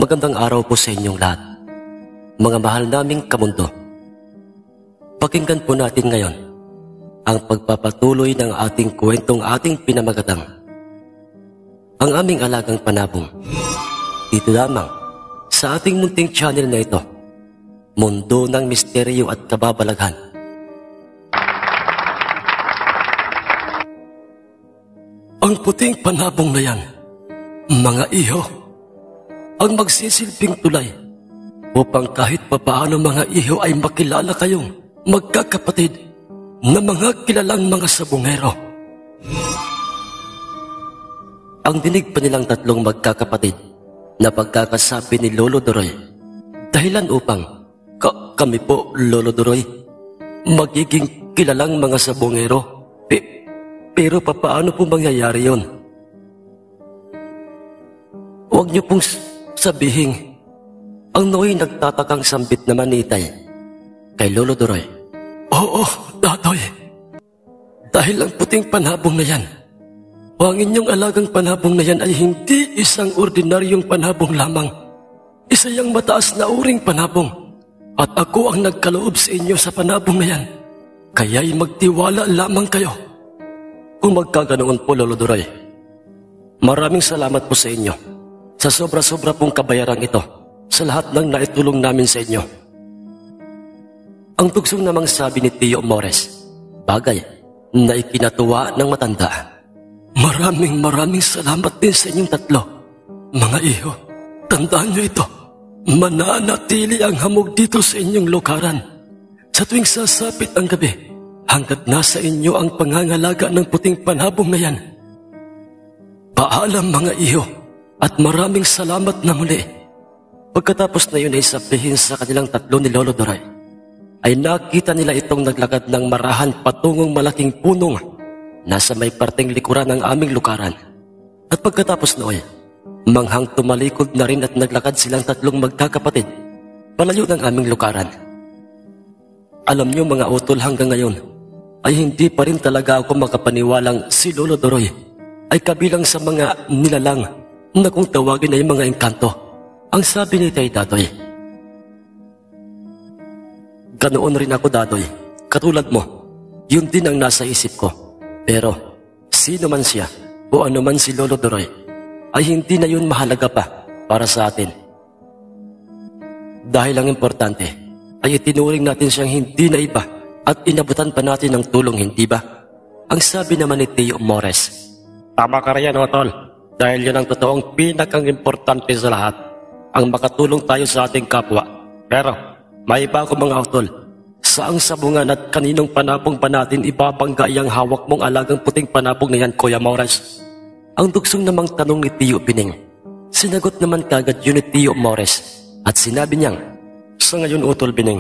Magandang araw po sa inyong lahat, mga mahal naming kamundo. Pakinggan po natin ngayon ang pagpapatuloy ng ating kwentong ating pinamagatang, ang aming alagang panabong. Dito lamang sa ating munting channel na ito, Mundo ng Misteryo at Kababalaghan. Ang puting panabong na yan, mga iho, ang magsisilbing tulay upang kahit papaano mga iho ay makilala kayong magkakapatid na mga kilalang mga sabungero. Ang dinig pa nilang tatlong magkakapatid na pagkakasabi ni Lolo Doroy, dahilan upang kami po, Lolo Doroy, magiging kilalang mga sabungero. Pero papaano po mangyayari yon? Huwag niyo pong sabihin, ang nooy nagtatakang sambit naman ni Itay kay Lolo Doroy. Oo, Datoy. Dahil ang puting panabong na yan, o ang inyong alagang panabong na yan ay hindi isang ordinaryong panabong lamang. Isa yang mataas na uring panabong. At ako ang nagkaloob sa inyo sa panabong na yan. Kaya'y magtiwala lamang kayo. Kung magkaganoon po, Lolo Doroy, maraming salamat po sa inyo sa sobra-sobra pong kabayarang ito sa lahat ng naitulong namin sa inyo. Ang tugsong namang sabi ni Tio Mores, bagay na ikinatuwa ng matanda. Maraming salamat din sa inyong tatlo. Mga iho, tandaan nyo ito. Mananatili ang hamog dito sa inyong lukaran. Sa tuwing sasapit ang gabi, hanggat nasa inyo ang pangangalaga ng puting panabong na yan. Paalam mga iho, at maraming salamat na muli. Pagkatapos na yun ay sabihin sa kanilang tatlo ni Lolo Doroy, ay nakita nila itong naglakad ng marahan patungong malaking punong nasa may parteng likuran ng aming lukaran. At pagkatapos noon, manghang tumalikod na rin at naglakad silang tatlong magkakapatid palayo ng aming lukaran. Alam niyo mga utol, hanggang ngayon ay hindi pa rin talaga ako makapaniwalang si Lolo Doroy ay kabilang sa mga nilalang na kung tawagin ay mga engkanto. Ang sabi ni Tay Datoy, ganoon rin ako, Datoy. Katulad mo, yun din ang nasa isip ko. Pero sino man siya o ano man si Lolo Doroy, ay hindi na yun mahalaga pa para sa atin. Dahil ang importante ay itinuring natin siyang hindi na iba at inabutan pa natin ng tulong, hindi ba? Ang sabi naman ni Tio Mores, tama ka riyan, Otol. Dahil yun ang totoong pinakang-importante sa lahat, ang makatulong tayo sa ating kapwa. Pero may iba ako, mga Otol. Saang sabungan at kaninong panabong pa natin ibabangga iyang hawak mong alagang puting panabong na yan, Kuya Mores? Ang dugsong namang tanong ni Tio Pining. Sinagot naman kagad yun ni Tio Mores at sinabi niyang, sa ngayon, Utol Pining,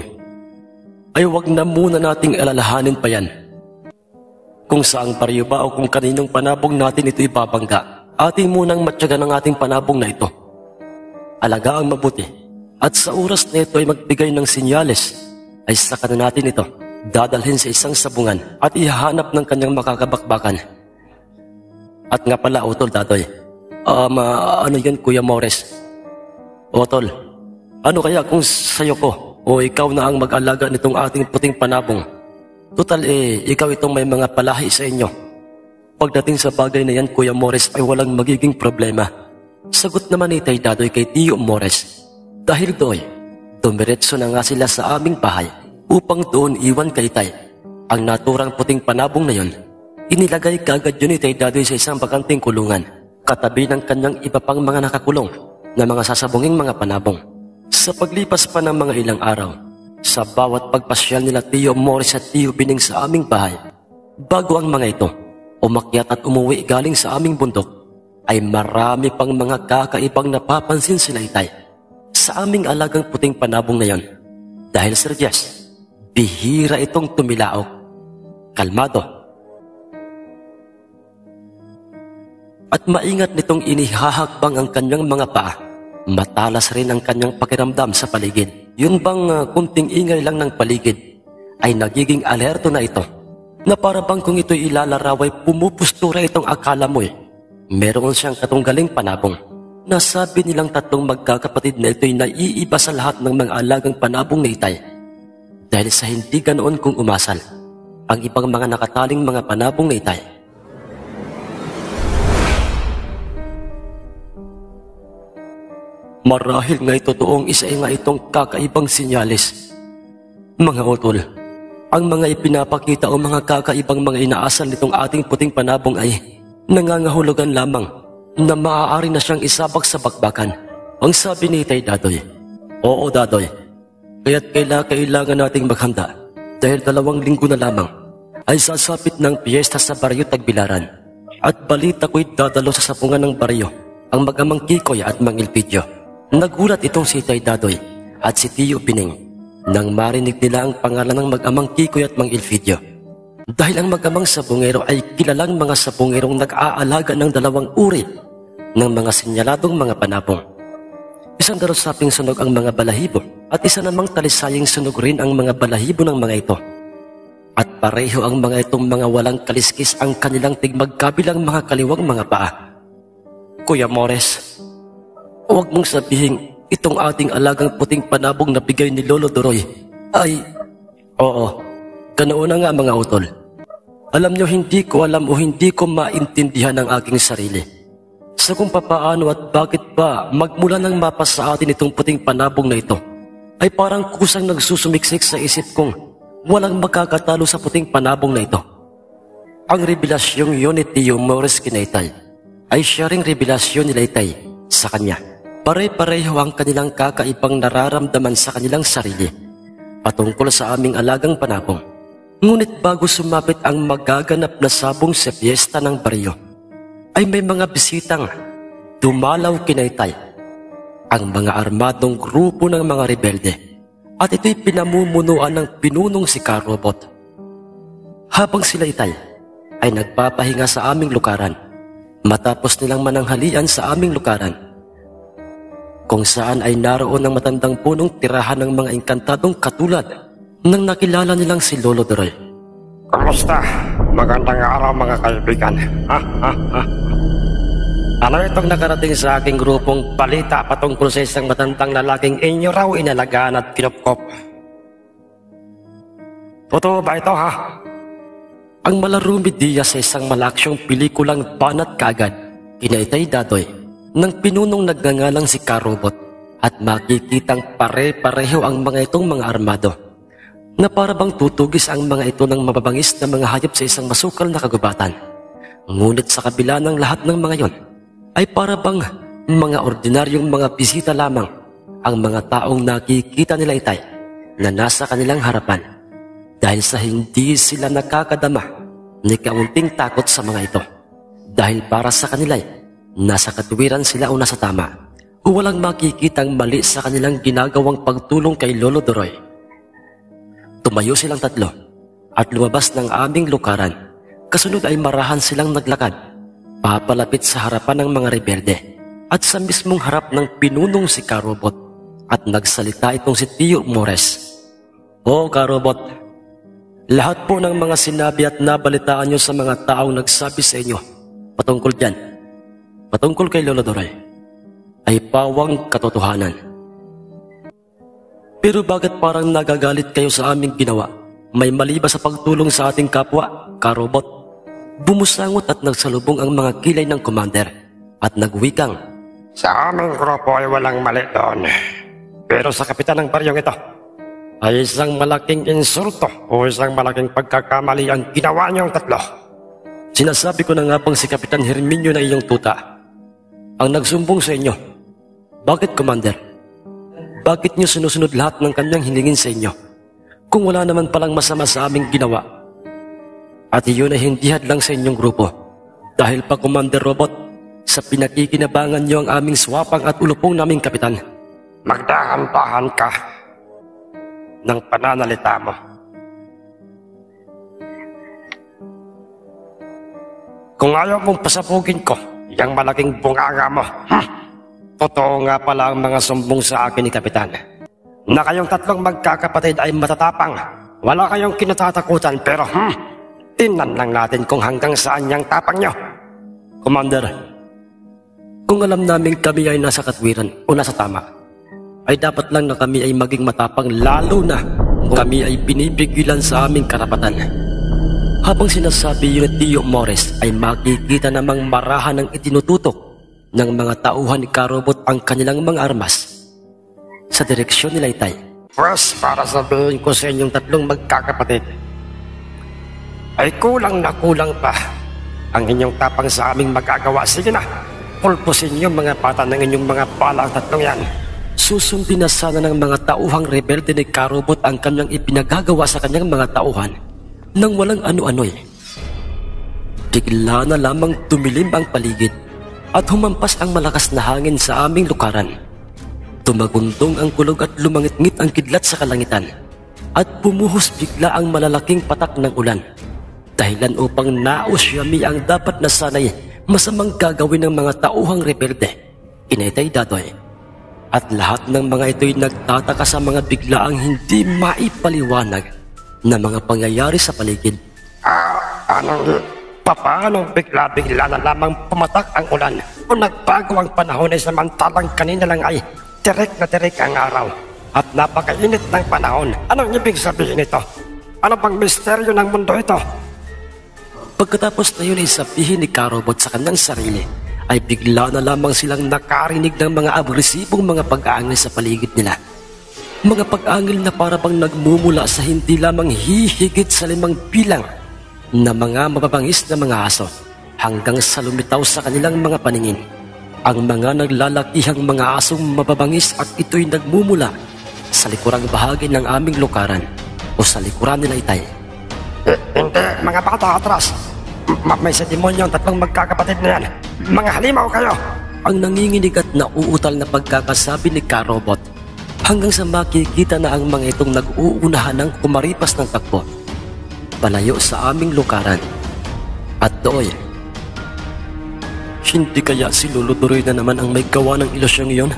ay wag na muna nating alalahanin pa yan. Kung saang baryo ba o kung kaninong panabong natin ito ibabangga, ating munang matyagan ang ating panabong na ito. Alagaang mabuti at sa oras na ito ay magbigay ng sinyales, ay saka na natin ito dadalhin sa isang sabungan at ihahanap ng kanyang makakabakbakan. At nga pala, Utol, Datoy, ano yan, Kuya Mores? Utol, ano kaya kung sayo ko o ikaw na ang mag-alaga nitong ating puting panabong? Total ikaw itong may mga palahi sa inyo. Pagdating sa bagay na yan, Kuya Mores, ay walang magiging problema. Sagot naman ni Tay Datoy kay Tio Mores. Dahil doon, dumiretso na nga sila sa aming bahay upang doon iwan kay Tay ang naturang puting panabong na yon. Inilagay kagad yun ni Tay Datoy sa isang bakanting kulungan, katabi ng kanyang iba pang mga nakakulong na mga sasabunging mga panabong. Sa paglipas pa ng mga ilang araw, sa bawat pagpasyal nila Tio Mores at Tio Bining sa aming bahay, bago ang mga ito umakyat at umuwi galing sa aming bundok, ay marami pang mga kakaibang napapansin sila Itay sa aming alagang puting panabong na yon. Dahil Sir Jess, bihira itong tumilaok, kalmado, at maingat nitong inihahakbang ang kanyang mga paa. Matalas rin ang kanyang pakiramdam sa paligid. Yun bang kunting ingay lang ng paligid ay nagiging alerto na ito, na para bang kung ito'y ilalaraw ay pumupustura itong akala mo meron siyang katunggaling panabong. Nasabi nilang tatlong magkakapatid na ito'y naiiba sa lahat ng mga alagang panabong na itay. Dahil sa hindi ganoon kung umasal ang ibang mga nakataling mga panabong na itay. Marahil nga'y totoong isa nga itong kakaibang sinyalis. Mga utol, ang mga ipinapakita o mga kakaibang mga inaasal nitong ating puting panabong ay nangangahulugan lamang na maaari na siyang isabak sa bakbakan. Ang sabi ni Itay Dadoy, "Oo, Dadoy, kaya't kailangan nating maghanda dahil 2 linggo na lamang ay sasapit ng piyesta sa Baryo Tagbilaran at balita ko'y dadalo sa sapungan ng baryo ang mag-amang Kikoy at Mang Ilpidio." Nagulat itong si Itay Dadoy at si Tiyo Pining nang marinig nila ang pangalan ng mag-amang Kikoy at Mang Ilpidio. Dahil ang mag-amang sabungero ay kilalang mga sabungerong nag-aalaga ng 2 uri ng mga sinyaladong mga panabong. Isang darusaping sunog ang mga balahibo at isa namang talisaying sunog rin ang mga balahibo ng mga ito. At pareho ang mga itong mga walang kaliskis ang kanilang tigmagkabilang mga kaliwang mga paa. Kuya Mores, huwag mong sabihin itong ating alagang puting panabong na bigay ni Lolo Doroy ay... Oo, ganoon na nga mga utol. Alam nyo, hindi ko alam o hindi ko maintindihan ang aking sarili sa kung papaano at bakit ba magmula nang mapas sa atin itong puting panabong na ito ay parang kusang nagsusumiksik sa isip kong walang makakatalo sa puting panabong na ito. Ang revelasyong yun ni Tio Morris Kinaytay ay siya ring revelasyon nila Itay sa kanya. Pare-pareho ang kanilang kakaibang nararamdaman sa kanilang sarili patungkol sa aming alagang panabong. Ngunit bago sumapit ang magaganap na sabong sa piyesta ng baryo, ay may mga bisitang dumalaw kinaytay, ang mga armadong grupo ng mga rebelde, at ito'y pinamumunuan ng pinunong si Karobot. Habang sila Itay ay nagpapahinga sa aming lukaran, matapos nilang mananghalian sa aming lukaran, kung saan ay naroon ang matandang punong tirahan ng mga engkantadong katulad ng nakilala nilang si Lolo Doroy. Kumusta? Magandang araw mga kaibigan. Ano itong nakarating sa aking grupong balita patungkol sa isang matandang lalaking inyo raw inalagaan at kinupkop? Totoo ba ito ha? Ang malarumi diya sa isang malaksyong pelikulang Banat Kagad, Itay Dadoy, ng pinunong nagngangalang si Karobot, at makikitang pare-pareho ang mga itong mga armado na parabang tutugis ang mga ito ng mababangis na mga hayop sa isang masukal na kagubatan. Ngunit sa kabila ng lahat ng mga yon ay parabang mga ordinaryong mga bisita lamang ang mga taong nakikita nila Itay na nasa kanilang harapan, dahil sa hindi sila nakakadama ni kaunting takot sa mga ito, dahil para sa kanila nasa katuwiran sila o nasa tama o walang makikitang mali sa kanilang ginagawang pagtulong kay Lolo Doroy. Tumayo silang tatlo at lumabas ng aming lukaran. Kasunod ay marahan silang naglakad papalapit sa harapan ng mga rebelde at sa mismong harap ng pinunong si Karobot, at nagsalita itong si Tio Mores. "O Karobot, lahat po ng mga sinabi at nabalitaan nyo sa mga taong nagsabi sa inyo patungkol dyan, patungkol kay Lolo Doroy, ay pawang katotohanan. Pero bakit parang nagagalit kayo sa aming ginawa? May mali ba sa pagtulong sa ating kapwa, Karobot?" Bumusangot at nagsalubong ang mga kilay ng commander at nagwikang, "Sa aming grupo ay walang mali doon. Pero sa kapitan ng baryong ito ay isang malaking insulto o isang malaking pagkakamali ang ginawa niyong tatlo." "Sinasabi ko na nga bang si Kapitan Herminio na iyong tuta ang nagsumbong sa inyo? Bakit, Commander? Bakit niyo sinusunod lahat ng kanyang hilingin sa inyo kung wala naman palang masama sa aming ginawa? At iyon ay hindi hadlang sa inyong grupo. Dahil pa, Commander Robot, sa pinakikinabangan niyo ang aming swapang at ulupong naming kapitan." "Magdahan-dahan ka ng pananalita mo. Kung ayaw mong pasabugin ko yung malaking bunganga mo, totoo nga pala ang mga sumbong sa akin ni Kapitan, na kayong tatlong magkakapatid ay matatapang. Wala kayong kinatatakutan, pero tingnan lang natin kung hanggang saan yung tapang nyo." "Commander, Kung alam namin kami ay nasa katwiran o nasa tama, ay dapat lang na kami ay maging matapang, lalo na kung kami ay binibigilan sa aming karapatan. Habang sinasabi yun ni Tio Morris, ay makikita namang marahan ng itinututok ng mga tauhan ni Karobot ang kanilang mga armas sa direksyon nila Itay. Pues para sabihin ko sa inyong tatlong magkakapatid, ay kulang na kulang pa ang inyong tapang sa aming magagawa. Sige na, pulpusin niyo mga pata ng inyong mga bala ang tatlong yan. Susundin na sana ng mga tauhang rebelde ni Karobot ang kanyang ipinagagawa sa kanyang mga tauhan nang walang ano-ano'y. Bigla na lamang tumilim ang paligid at humampas ang malakas na hangin sa aming lukaran. Tumagundong ang kulog at lumangit-ngit ang kidlat sa kalangitan at bumuhos bigla ang malalaking patak ng ulan, dahilan upang nausyami ang dapat na sanay masamang gagawin ng mga tauhang rebelde, Inay Dadoy. At lahat ng mga ito'y nagtataka sa mga biglaang hindi maipaliwanag na mga pangyayari sa paligid. Paano bigla-bigla na lamang pumatak ang ulan o nagbago ang panahon ay samantalang kanina lang ay tirik na tirik ang araw at napakainit ng panahon? Anong ibig sabihin ito? Ano bang misteryo ng mundo ito? Pagkatapos na yun ay sabihin ni Karobot sa kanyang sarili, ay bigla na lamang silang nakarinig ng mga agresibong mga pag-aangil sa paligid nila. Mga pag-angil na parabang nagmumula sa hindi lamang hihigit sa 5 bilang na mga mababangis na mga aso hanggang sa lumitaw sa kanilang mga paningin. Ang mga naglalakihang mga asong mababangis at ito'y nagmumula sa likurang bahagi ng aming lukaran o sa likuran nila Itay. Hindi, mga bata atras. May sa demonyo ang tatlong magkakapatid na yan. Mga halimaw kayo! Ang nanginginig at nauutal na pagkakasabi ni Karobot hanggang sa makikita na ang mga itong nag-uunahan ng kumaripas ng takbo palayo sa aming lukaran. At doon, hindi kaya si Lolo Duroy na naman ang may gawa ng ilusyong iyon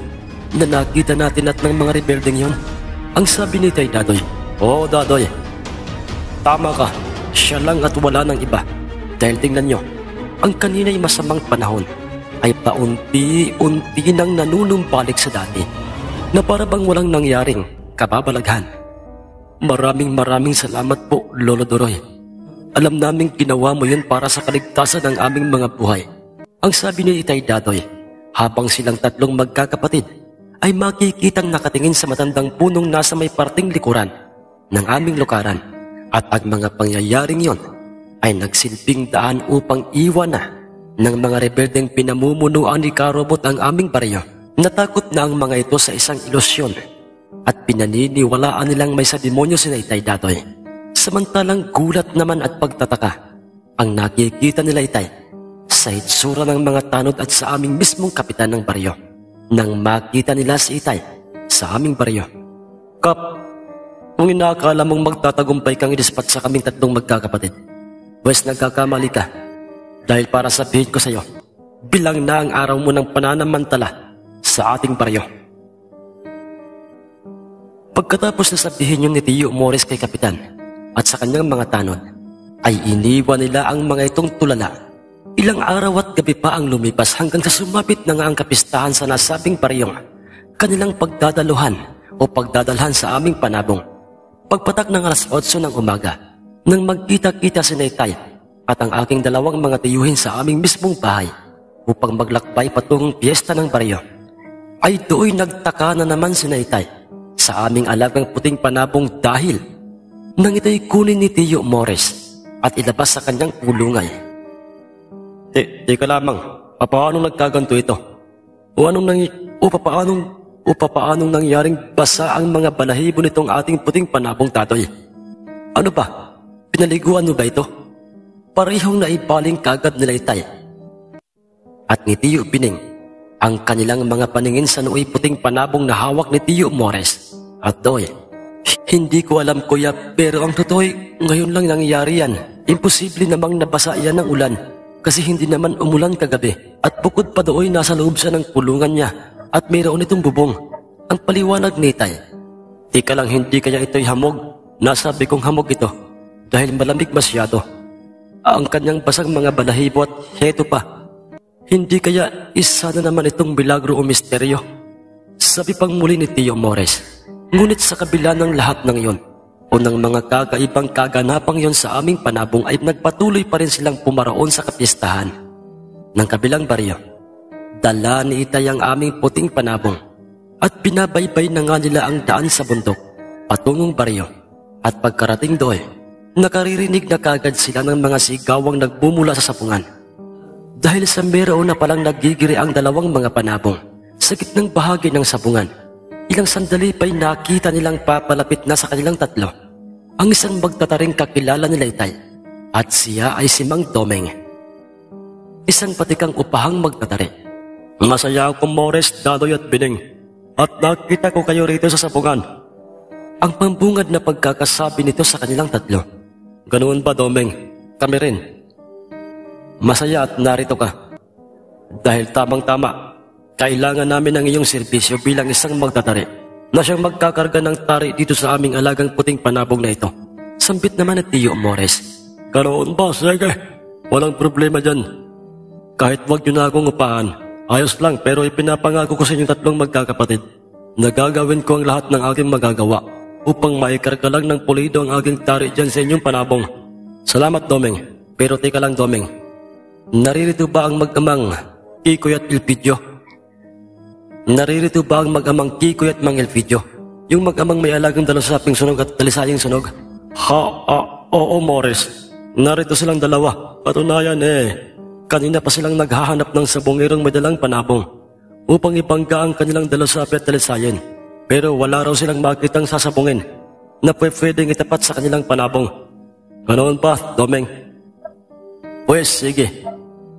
na nakita natin at ng mga rebeldeng iyon? Ang sabi ni Tay Dadoy, "Oo, Dadoy, tama ka, siya lang at wala ng iba. Dahil tingnan nyo, ang kanina'y masamang panahon ay paunti-unti nang nanunumbalik sa dati na para bang walang nangyaring kababalaghan. Maraming salamat po, Lolo Duroy. Alam naming ginawa mo yun para sa kaligtasan ng aming mga buhay." Ang sabi ni Itay Dadoy, habang silang tatlong magkakapatid ay makikitang nakatingin sa matandang punong nasa may parting likuran ng aming lukaran, at ang mga pangyayaring yon ay nagsilbing daan upang iwan na ng mga rebeldeng pinamumunuan ni Karobot ang aming baryo. Natakot na ang mga ito sa isang ilusyon at pinaniniwalaan nilang may sa demonyo si Itay Dadoy. Samantalang gulat naman at pagtataka ang nakikita nila Itay sa itsura ng mga tanod at sa aming mismong kapitan ng baryo nang makita nila si Itay sa aming baryo. "Kap, kung inaakala mong magtatagumpay kang ilispat sa kaming tatlong magkakapatid, pues nagkakamali ka. Dahil para sabihin ko sa iyo, bilang na ang araw mo ng pananamantala sa ating baryo." Pagkatapos na sabihin yung ni Tio Morris kay Kapitan at sa kanyang mga tanod, ay iniwan nila ang mga itong tulala. Ilang araw at gabi pa ang lumipas hanggang sa sumapit na nga ang kapistahan sa nasabing baryong kanilang pagdadaluhan o pagdadalhan sa aming panabong. Pagpatak ng alas 8 ng umaga, nang magkita-kita si Itay at ang aking dalawang mga tiyuhin sa aming mismong bahay upang maglakbay patungong piyesta ng baryo, ay do'y nagtaka na naman si Itay sa aming alagang puting panabong dahil nang ito'y kunin ni Tio Morris at ilabas sa kanyang pulungay. Teka lamang, papaanong nagkaganto ito? O papaanong nangyaring basa ang mga balahibo nitong ating puting panabong, Tatoy? Ano ba? Pinaliguan mo ba ito? Parehong naibaling kagad nila Itay at ni Tio Pining ang kanilang mga paningin sa nooy puting panabong na hawak ni Tio Morris. At doy, hindi ko alam kuya, pero ang totoo'y ngayon lang nangyari yan. Imposible namang nabasa yan ng ulan kasi hindi naman umulan kagabi, at bukod pa do'y nasa loob siya ng kulungan niya at mayroon itong bubong. Ang paliwanag ni Itay. Tika lang, hindi kaya ito'y hamog? Nasabi kong hamog ito dahil malamig masyado ang kanyang basang mga balahibo, at heto pa, Hindi kaya isa na naman itong milagro o misteryo? Sabi pang muli ni Tio Mores. Ngunit sa kabila ng lahat ng iyon, o ng mga kakaibang kaganapang yon sa aming panabong ay nagpatuloy pa rin silang pumaraon sa kapistahan. Ng kabilang baryo, dala ni Itay ang aming puting panabong at binabaybay na nga nila ang daan sa bundok patungong baryo. At pagkarating doon, nakaririnig na kagad sila ng mga sigawang nagmumula sa sapungan. Dahil sa meron na palang nagigiri ang dalawang mga panabong sa gitnang bahagi ng sapungan, ilang sandali pa'y nakita nilang papalapit na sa kanilang tatlo ang isang magtataring kakilala nila Itay, at siya ay si Mang Domeng, isang patikang upahang magtatari. Masaya ako, Mores, Dadoy at Bining, at nakita ko kayo rito sa sapungan. Ang pambungad na pagkakasabi nito sa kanilang tatlo. Ganoon ba, Domeng? Kami rin. Masaya at narito ka. Dahil tamang-tama, kailangan namin ang iyong serbisyo bilang isang magtatari na siyang magkakarga ng tari dito sa aming alagang puting panabong na ito. Sambit naman ni Tio Mores. Ganoon ba? Sige, walang problema dyan. Kahit wag nyo na akong upahan, ayos lang, pero ipinapangako ko sa inyong tatlong magkakapatid na gagawin ko ang lahat ng aking magagawa upang maikarga lang ng pulido ang aking tari dyan sa inyong panabong. Salamat, Domeng. Pero teka lang, Domeng. Naririto ba ang mag-amang Kikoy at Elpidio? Naririto ba ang mag-amang Kikoy at Mang Elpidio? Yung mag-amang may alagang dalusaping sunog at talisayang sunog? Oo, Morris. Narito silang dalawa. Patunayan kanina pa silang naghahanap ng sabongerong may dalang panabong upang ibangga ang kanilang dalusapi at talisayan. Pero wala raw silang makitang sasabungin na pwedeng itapat sa kanilang panabong. Ganoon ba, Domeng? Pues sige,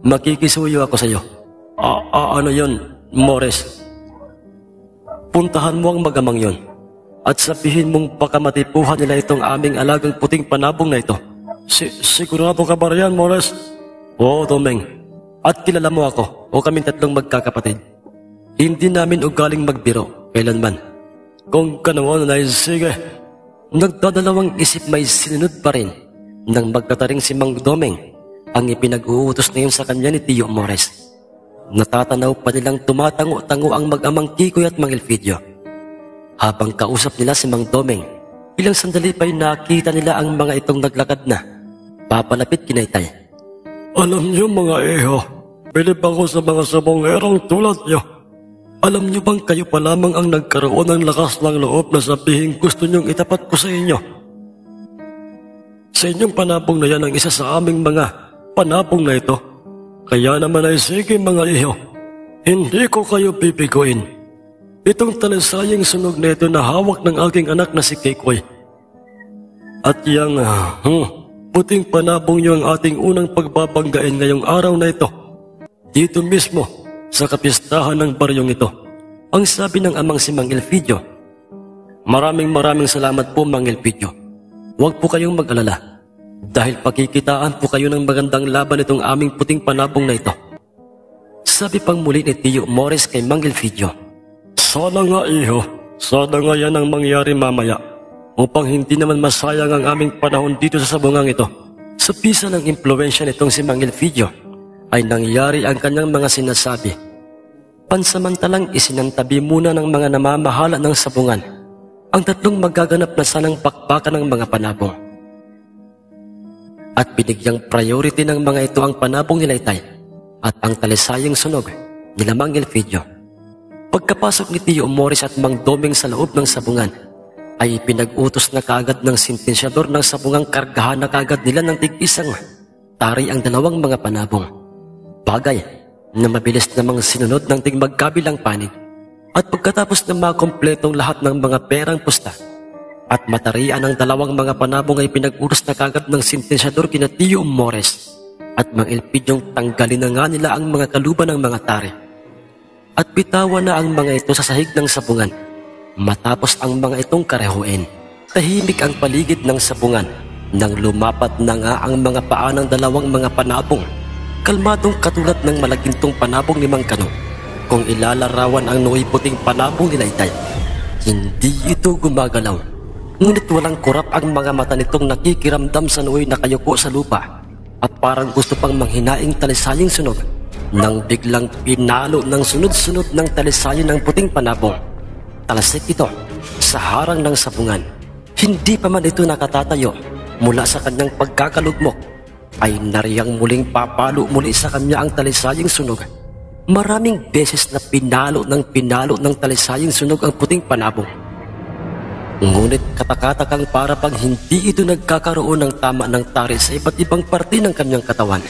makikisuyo ako sa iyo. Ano yun, Morris? Puntahan mo ang magamang yon at sabihin mong baka matipuhan nila itong aming alagang puting panabong na ito. Sigurado ka ba riyan, Morris? Oo, Domeng. At kilala mo ako o kaming tatlong magkakapatid. Hindi namin ugaling magbiro kailanman. Kung ganoon ay sige. Nagdadalawang isip may sinunod pa rin nang magtataring si Mang Domeng ang ipinag-uutos na yun sa kanya ni Tio Mores. Natatanaw pa nilang tumatango-tango ang mag-amang Kikoy at Mang Elpidio. Habang kausap nila si Mang Domeng, ilang sandali pa'y nakita nila ang mga itong naglakad na papalapit kina Itay. Alam niyo mga iho, bilib ako sa mga sabongerong tulad niyo. Alam niyo bang kayo pa lamang ang nagkaroon ng lakas ng loob na sabihin gusto niyong itapat ko sa inyo? Sa inyong panabong na yan ang isa sa aming mga panabong na ito. Kaya naman ay sige mga iho, hindi ko kayo bibiguin. Itong talisayang sunog na ito na hawak ng aking anak na si Kikoy. At yang puting panabong niyo ang ating unang pagbabanggain ngayong araw na ito. Dito mismo, sa kapistahan ng baryong ito. Ang sabi ng amang si Mang Elpidio. Maraming salamat po, Mang Elpidio. Huwag po kayong mag-alala dahil pakikitaan po kayo ng magandang laban itong aming puting panabong na ito. Sabi pang muli ni Tio Mores kay Mang Elpidio. Sana nga iho, sana nga yan ang mangyari mamaya upang hindi naman masayang ang aming panahon dito sa sabungang ito. Sa pisa ng impluensya nitong si Mang Elpidio ay nangyari ang kanyang mga sinasabi. Pansamantalang isinantabi muna ng mga namamahala ng sabungan ang tatlong magaganap na sanang pakpakan ng mga panabong. At binigyang priority ng mga ito ang panabong nila Itay at ang talisayang sunog nila Mang Elpidio. Pagkapasok ni Tio Mores at Mang Domeng sa loob ng sabungan, ay pinag-utos na kaagad ng sentensyador ng sabungang kargahan na kaagad nila ng tig-isang tari ang dalawang mga panabong. Bagay na mabilis namang sinunod ng tigmagkabilang panig. At pagkatapos na makompletong lahat ng mga perang pusta at matarian ang dalawang mga panabong ay pinag-utos na kaagad ng sentensyador kina Tio Mores at Mang Elpidiong tanggalin na nga nila ang mga kaluban ng mga tari. At bitawan na ang mga ito sa sahig ng sabungan. Matapos ang mga itong karehuin, tahimik ang paligid ng sabungan nang lumapat na nga ang mga paa ng dalawang mga panabong. Kalmadong katulad ng malagintong panabong ni Mang Kano. Kung ilalarawan ang nooy puting panabong nila Itay, hindi ito gumagalaw. Ngunit walang kurap ang mga mata nitong nakikiramdam sa nooy na kayuko sa lupa at parang gusto pang manghinaing talisayang sunog nang biglang pinalo ng sunod-sunod ng talisayan ng puting panabong. Talasik ito sa harang ng sabungan. Hindi pa man ito nakatatayo mula sa kanyang pagkakalugmok, ay nariyang muling papalo muli sa kanya ang talisayang sunog. Maraming beses na pinalo ng talisayang sunog ang puting panabong. Ngunit katakatakang para pang hindi ito nagkakaroon ng tama ng taris sa iba't ibang parte ng kanyang katawan.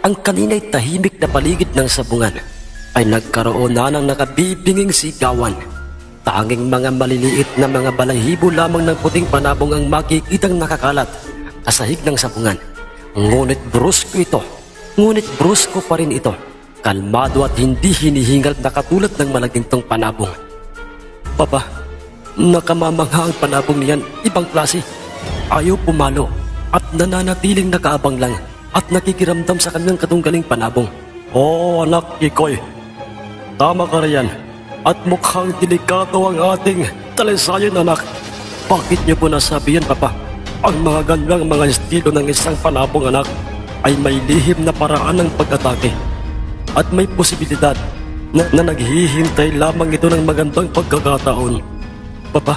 Ang kanina'y tahimik na paligid ng sabungan ay nagkaroon na ng nakabibinging sigawan. Tanging mga maliliit na mga balahibo lamang ng puting panabong ang makikitang nakakalat sa sahig ng sabungan. Ngunit brusko pa rin ito. Kalmado at hindi hinihingal na katulad ng malagintong panabong. Papa, nakamamangha ang panabong niyan, ibang klase. Ayaw pumalo at nananatiling nakaabang lang at nakikiramdam sa kanyang katunggaling panabong. Oo anak, Kikoy. Tama ka riyan. At mukhang delikado ang ating talisayan, anak. Bakit niyo po nasabi yan, Papa? Ang mga ganyang mga estilo ng isang panabong, anak, ay may lihim na paraan ng pag-atake. At may posibilidad na naghihintay lamang ito ng magandang pagkakataon. Papa,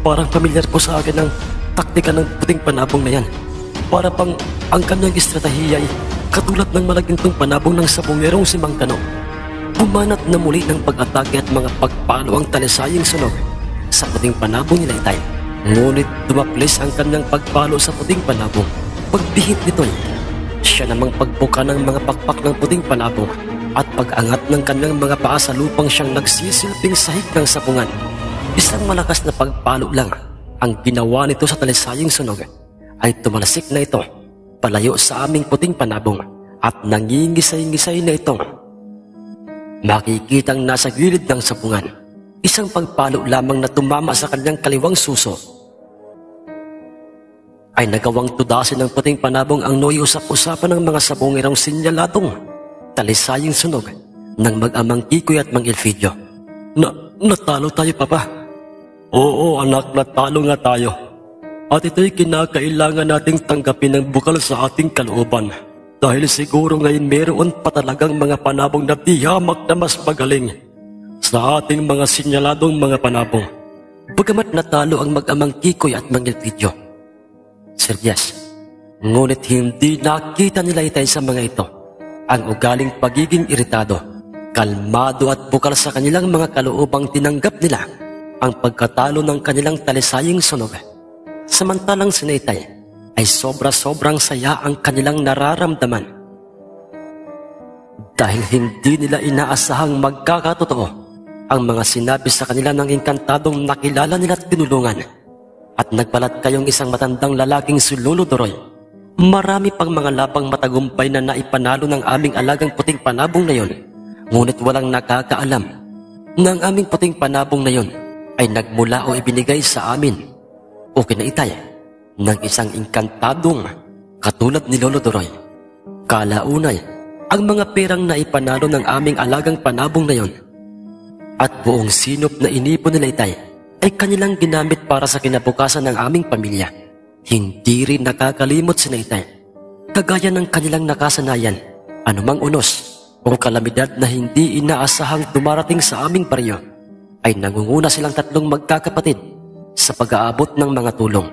parang pamilyar po sa akin ang taktika ng puting panabong na yan. Para pang ang kanyang estratehiya ay katulad ng malagintong panabong ng sabongerong si Mang Kano. Bumanat na muli ng pag-atake at mga pagpalo ang talisayang sunog sa puting panabong ni Laytay. Ngunit dumaplis ang kanyang pagpalo sa puting panabong. Pagbihit nito'y siya namang pagbuka ng mga pakpak ng puting panabong at pag-angat ng kanyang mga paa sa lupang siyang nagsisilbing sahig ng sabungan. Isang malakas na pagpalo lang ang ginawa nito sa talisayang sunog ay tumalasik na ito palayo sa aming puting panabong at nangingisay-ngisay na itong makikitang nasa gilid ng sabungan. Isang pagpalo lamang na tumama sa kanyang kaliwang suso ay nagawang tudasin ng puting panabong ang noy-usap-usapan ng mga sabongerong sinyaladong talisayang sunog ng mag-amang Kikoy at Mang Elfidio. Natalo tayo, Papa. Oo anak, natalo nga tayo. At ito'y kinakailangan nating tanggapin ng bukal sa ating kalooban. Dahil siguro ngayon meron pa talagang mga panabong na tiyamak na mas magaling sa ating mga sinyaladong mga panabong. Bagamat natalo ang mag-amang Kikoy at Mang Elfidio, Sir Yes, ngunit hindi nakita nila Laytay sa mga ito ang ugaling pagiging iritado, kalmado at bukal sa kanilang mga kaloobang tinanggap nila ang pagkatalo ng kanilang talisayang sunog. Samantalang si Laytay ay sobra-sobrang saya ang kanilang nararamdaman. Dahil hindi nila inaasahang magkakatotoo ang mga sinabi sa kanila ng engkantadong nakilala nila at tinulungan. At nagbalat kayong isang matandang lalaking si Lolo Doroy. Marami pang mga labang matagumpay na naipanalo ng aming alagang puting panabong na yon. Ngunit walang nakakaalam na ang aming puting panabong na yon ay nagmula o ibinigay sa amin o kinaitay ng isang engkantadong katulad ni Lolo Doroy. Kalaunay, ang mga perang naipanalo ng aming alagang panabong na yon at buong sinop na inipon ni Laytay ay kanilang ginamit para sa kinabukasan ng aming pamilya. Hindi rin nakakalimot si Laytay. Kagaya ng kanilang nakasanayan, anumang unos o kalamidad na hindi inaasahang dumarating sa aming baryo, ay nangunguna silang tatlong magkakapatid sa pag-aabot ng mga tulong.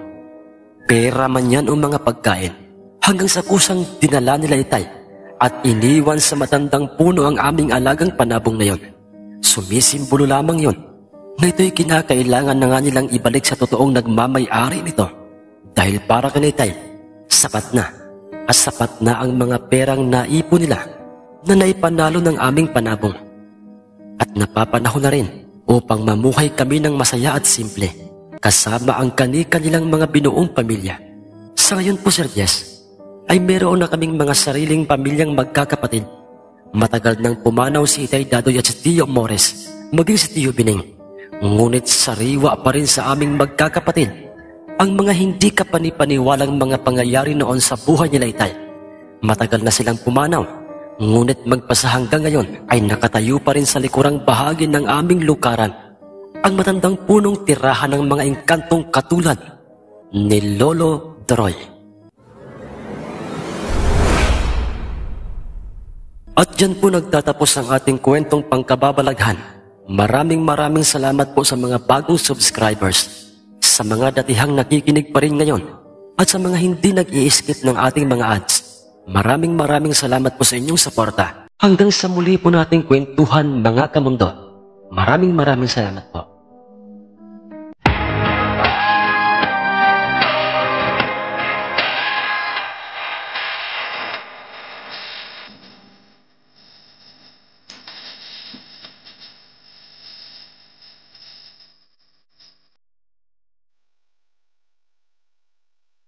Pera man yan o mga pagkain, hanggang sa kusang dinala ni Laytay at iniwan sa matandang puno ang aming alagang panabong na yon. Sumisimbolo lamang yon na ito'y kinakailangan na nga nilang ibalik sa totoong nagmamay-ari nito. Dahil para kay Laytay, sapat na ang mga perang naipon nila na naipanalo ng aming panabong. At napapanahon na rin upang mamuhay kami ng masaya at simple, kasama ang kani-kanilang mga binuong pamilya. Sa ngayon po, Sir Jess, ay meron na kaming mga sariling pamilyang magkakapatid. Matagal nang pumanaw si Itay Dadoy at si Tio Mores, maging si Tio Bining. Ngunit sariwa pa rin sa aming magkakapatid ang mga hindi kapanipaniwalang mga pangyayari noon sa buhay ni Laytay. Matagal na silang pumanaw, ngunit magpasa hanggang ngayon ay nakatayo pa rin sa likurang bahagi ng aming lukaran ang matandang punong tirahan ng mga engkantong katulad ni Lolo Doroy. At At dyan po nagtatapos ang ating kwentong pangkababalaghan. Maraming salamat po sa mga bagong subscribers, sa mga datihang nakikinig pa rin ngayon, at sa mga hindi nag-i-skip ng ating mga ads. Maraming salamat po sa inyong suporta. Hanggang sa muli po nating kwentuhan mga kamundo. Maraming salamat po.